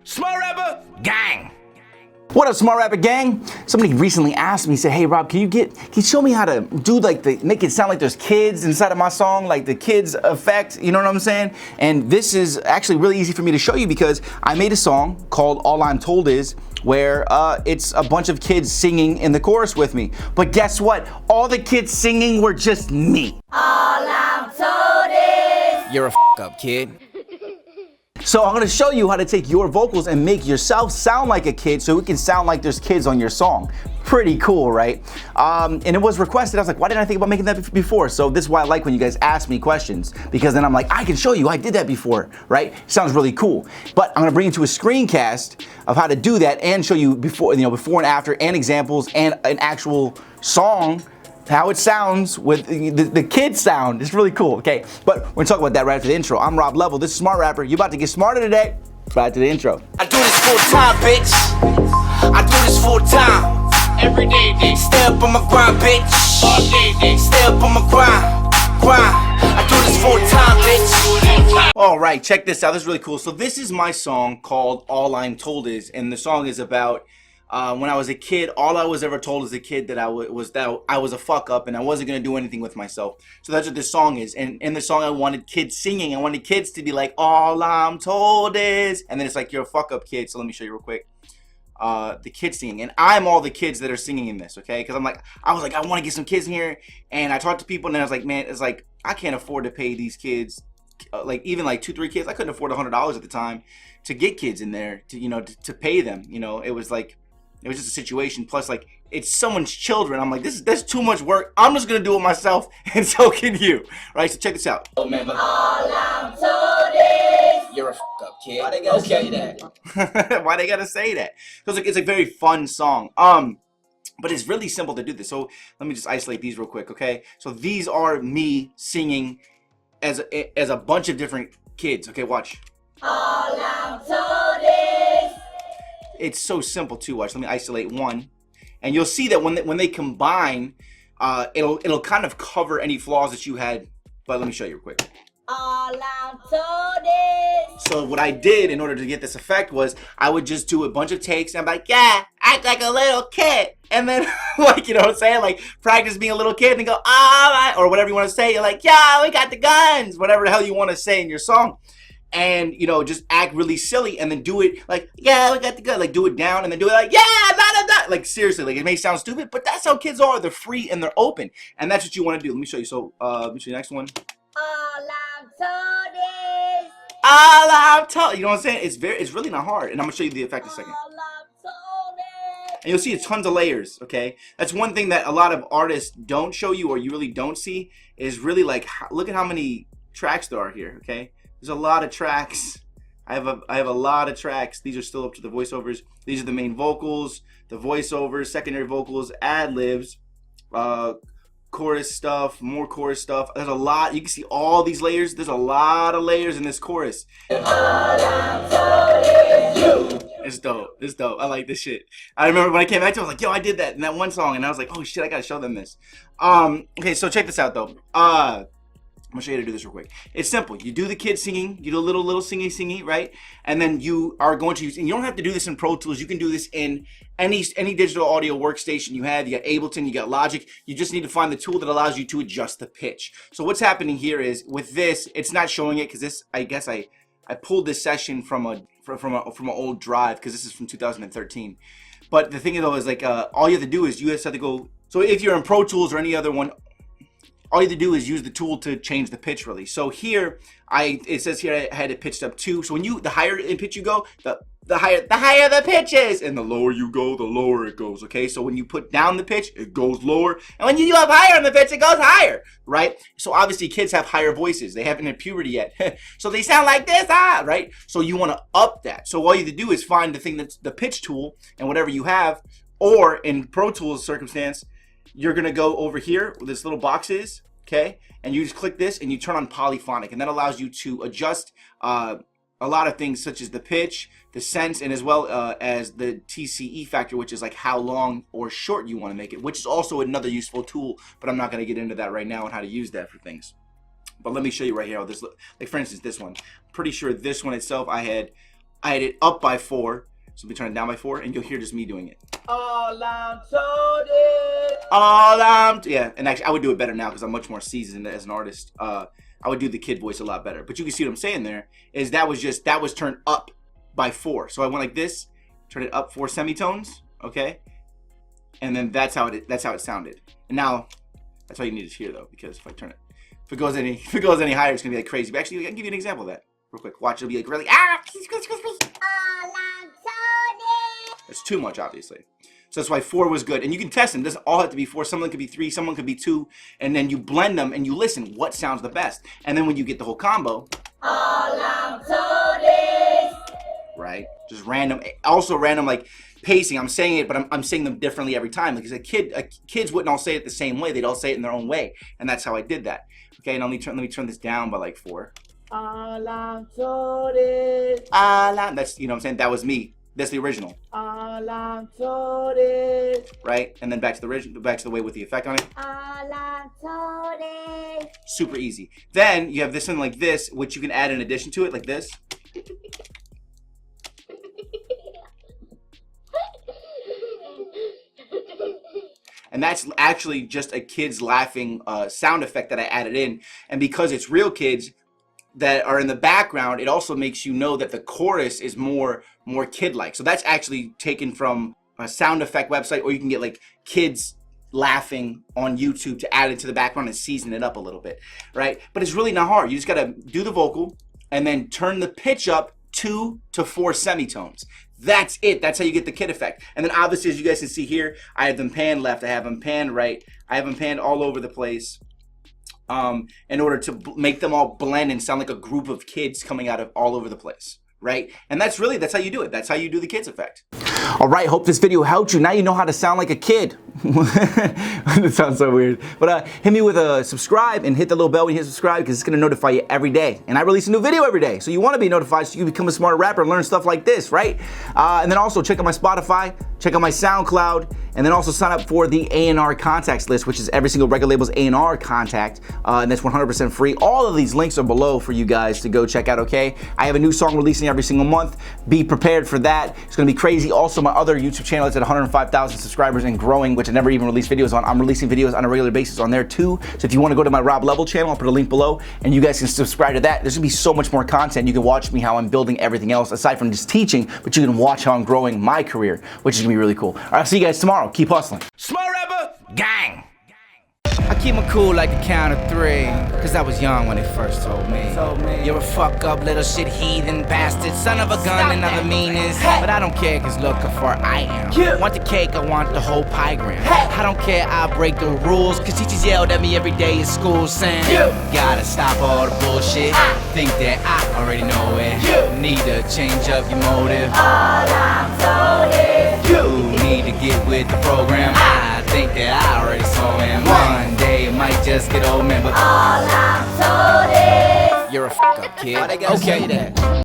Smart Rapper Gang. What up, Smart Rapper Gang? Somebody recently asked me, said, hey Rob, can you show me how to do make it sound like there's kids inside of my song, like the kids effect, you know what I'm saying? And this is actually really easy for me to show you because I made a song called All I'm Told Is, where it's a bunch of kids singing in the chorus with me. But guess what? All the kids singing were just me. All I'm told is You're a up, kid. So I'm gonna show you how to take your vocals and make yourself sound like a kid so it can sound like there's kids on your song. Pretty cool, right? And it was requested. I was like, why didn't I think about making that before? So this is why I like when you guys ask me questions, because then I'm like, I can show you, I did that before, right? Sounds really cool. But I'm gonna bring you to a screencast of how to do that and show you before and after and examples and an actual song, how it sounds with the kid sound. It's really cool, okay? But we're gonna talk about that right after the intro. I'm Rob Level, this is Smart Rapper. You about to get smarter today? Right after the intro. I do this full time, bitch. I do this full time. Every day. Stay up on my grind, bitch. All day. Stay up on my grind. I do this full time, bitch. All right, check this out. This is really cool. So this is my song called All I'm Told Is, and the song is about when I was a kid. All I was ever told as a kid that I was a fuck up and I wasn't gonna do anything with myself. So that's what this song is. And in the song, I wanted kids singing. I wanted kids to be like, all I'm told is, and then it's like, you're a fuck up kid. So let me show you real quick. The kids singing, and I'm all the kids that are singing in this, okay? Because I was like, I want to get some kids in here, and I talked to people, and then I was like, man, it's like I can't afford to pay these kids, like even like 2-3 kids. I couldn't afford $100 at the time to get kids in there to pay them. It was like. It was just a situation. Plus, like, it's someone's children. I'm like, that's too much work. I'm just gonna do it myself, and so can you, right? So check this out. all I'm told is You're a up, kid. Why they gotta say that? Why they gotta say that? Because it's a very fun song. But it's really simple to do this. So let me just isolate these real quick, okay? So these are me singing as a bunch of different kids. Okay, watch. all I'm told is It's so simple to watch. Let me isolate one, and you'll see that when they combine, it'll kind of cover any flaws that you had. But let me show you real quick. all I'm told is So what I did in order to get this effect was I would just do a bunch of takes and I'm like, yeah, act like a little kid, and then like, you know what I'm saying, like practice being a little kid and go, all right, or whatever you want to say. You're like, yeah, we got the guns, whatever the hell you want to say in your song. And just act really silly and then do it like, yeah, we got the gun, like do it down and then do it like, yeah, da. Like seriously, like it may sound stupid, but that's how kids are. They're free and they're open, and that's what you want to do. Let me show you. So let me show you the next one. all I'm told is All I'm told, you know what I'm saying? It's really not hard, and I'm gonna show you the effect in a second. all I'm told is And you'll see it's tons of layers, okay? That's one thing that a lot of artists don't show you, or you really don't see, is really like, look at how many tracks there are here, okay? There's a lot of tracks. I have a lot of tracks. These are still up to the voiceovers. These are the main vocals, the voiceovers, secondary vocals, ad-libs, chorus stuff, more chorus stuff. There's a lot. You can see all these layers. There's a lot of layers in this chorus. It's dope. It's dope. I like this shit. I remember when I came back to it, I was like, yo, I did that in that one song. And I was like, oh shit, I gotta show them this. Okay, so check this out though. I'm gonna show you how to do this real quick. It's simple. You do the kid singing, you do a little singy, right? And then you are going to use, and you don't have to do this in Pro Tools. You can do this in any digital audio workstation you have. You got Ableton, you got Logic. You just need to find the tool that allows you to adjust the pitch. So what's happening here is with this, it's not showing it because this, I guess I pulled this session from an old drive because this is from 2013. But the thing though is like all you have to do is you just have to go. So if you're in Pro Tools or any other one, all you have to do is use the tool to change the pitch really. So here, it says here I had it pitched up 2. So when the higher in pitch you go, the higher the pitch is, and the lower you go, the lower it goes, okay? So when you put down the pitch, it goes lower, and when you do up higher on the pitch, it goes higher, right? So obviously kids have higher voices. They haven't hit puberty yet. So they sound like this, right? So you want to up that. So all you have to do is find the thing that's the pitch tool and whatever you have, or in Pro Tools circumstance, you're gonna go over here where this little box is, okay? And you just click this and you turn on polyphonic, and that allows you to adjust a lot of things such as the pitch, the sense, and as well as the TCE factor, which is like how long or short you want to make it, which is also another useful tool, but I'm not going to get into that right now and how to use that for things. But let me show you right here how this look. Like for instance, this one. Pretty sure this one itself I had I had it up by 4. So we turn it down by 4, and you'll hear just me doing it. All I'm told is. Yeah, and actually I would do it better now because I'm much more seasoned as an artist. I would do the kid voice a lot better. But you can see what I'm saying there is that was turned up by 4. So I went like this, turn it up 4 semitones, okay? And then that's how it sounded. And now that's all you need to hear though, because if I turn it, if it goes any higher, it's gonna be like crazy. But actually, I can give you an example of that real quick. Watch, it'll be like really It's too much, obviously. So that's why 4 was good. And you can test them. It doesn't all have to be 4. Someone could be 3, someone could be 2. And then you blend them and you listen what sounds the best. And then when you get the whole combo, All I'm told is. right? Just random, also random like pacing. I'm saying it, but I'm saying them differently every time. Because kids wouldn't all say it the same way. They'd all say it in their own way. And that's how I did that. Okay, and let me turn this down by like 4. All I'm told is. That's, you know what I'm saying? That was me. That's the original. All I'm told is. Right? And then back to the original, back to the way with the effect on it. All I'm told is. Super easy. Then you have this one like this, which you can add in addition to it, like this. And that's actually just a kid's laughing sound effect that I added in. And because it's real kids that are in the background, it also makes you know that the chorus is more kid-like. So that's actually taken from a sound effect website, or you can get like kids laughing on YouTube to add it to the background and season it up a little bit, right? But it's really not hard. You just gotta do the vocal and then turn the pitch up 2 to 4 semitones. That's it. That's how you get the kid effect. And then obviously, as you guys can see here, I have them panned left, I have them panned right, I have them panned all over the place. In order to make them all blend and sound like a group of kids coming out of all over the place, right? And that's how you do it. That's how you do the kids effect. All right, hope this video helped you. Now you know how to sound like a kid. That sounds so weird. But hit me with a subscribe and hit the little bell when you hit subscribe, because it's gonna notify you every day. And I release a new video every day. So you wanna be notified so you can become a smarter rapper and learn stuff like this, right? And then also check out my Spotify, check out my SoundCloud, and then also sign up for the A&R contacts list, which is every single record label's A&R contact, and that's 100% free. All of these links are below for you guys to go check out, okay? I have a new song releasing every single month. Be prepared for that. It's gonna be crazy. Also, my other YouTube channel is at 105,000 subscribers and growing, which I never even released videos on. I'm releasing videos on a regular basis on there too. So if you wanna go to my Rob Level channel, I'll put a link below, and you guys can subscribe to that. There's gonna be so much more content. You can watch me how I'm building everything else, aside from just teaching, but you can watch how I'm growing my career, which is gonna be really cool. All right, see you guys tomorrow. Keep hustling. Small rapper, gang. I keep my cool like a count of 3, cause I was young when they first told me. You're a fuck up little shit heathen bastard, son of a gun and other meanings. But I don't care, cause look how far I am. Want the cake, I want the whole pie gram. I don't care, I break the rules, cause teachers yelled at me every day in school saying, gotta stop all the bullshit. Think that I already know it. Need to change up your motive. All I'm told is. You need to get with the program. I think that I already saw him. One day it might just get old, man, but All I'm told is. you're a fuck up kid. Okay.